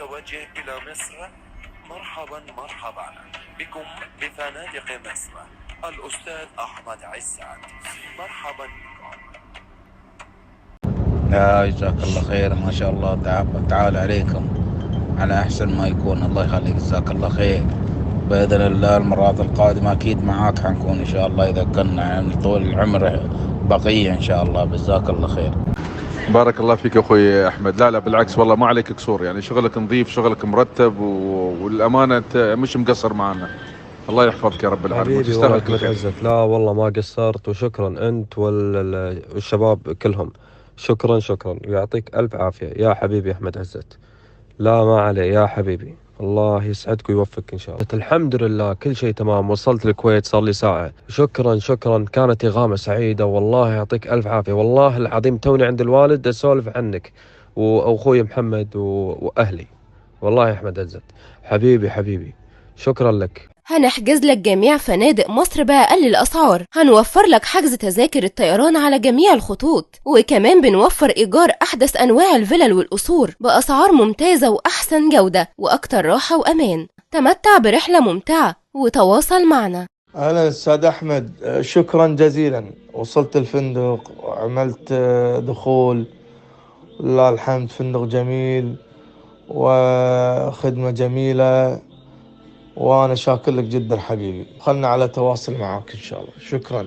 المتوجه إلى مصر، مرحبا بكم بفنادق مصر. الأستاذ أحمد عسعد، مرحبا بكم. جزاك الله خير، ما شاء الله، تعال عليكم على أحسن ما يكون. الله يخليك، جزاك الله خير. بإذن الله المرات القادمة أكيد معاك حنكون إن شاء الله، إذا كنا يعني طول العمر بقية إن شاء الله. جزاك الله خير. بارك الله فيك أخوي أحمد. لا بالعكس والله، ما عليك قصور، يعني شغلك نظيف، شغلك مرتب، والأمانة أنت مش مقصر معنا. الله يحفظك يا رب العالمين، حبيبي والله وتستاهل كل أحمد خير. عزت، لا والله ما قصرت، وشكرا أنت والشباب كلهم. شكرا ويعطيك ألف عافية يا حبيبي أحمد عزت. لا ما عليه يا حبيبي، الله يسعدك ويوفقك إن شاء الله. الحمد لله كل شيء تمام، وصلت الكويت صار لي ساعة. شكرا، كانت إغامة سعيدة والله، يعطيك ألف عافية. والله العظيم توني عند الوالد أسولف عنك وأخوي محمد وأهلي. والله يا أحمد عزت حبيبي، شكرا لك. هنحجز لك جميع فنادق مصر بأقل الأسعار، هنوفر لك حجز تذاكر الطيران على جميع الخطوط، وكمان بنوفر إيجار أحدث أنواع الفلل والقصور بأسعار ممتازة وأحسن جودة وأكتر راحة وأمان. تمتع برحلة ممتعة وتواصل معنا. أهلا أستاذ أحمد، شكرا جزيلا. وصلت الفندق وعملت دخول، لله الحمد، فندق جميل وخدمة جميلة، وأنا شاكر لك جدا حبيبي. خلنا على تواصل معك إن شاء الله. شكرا.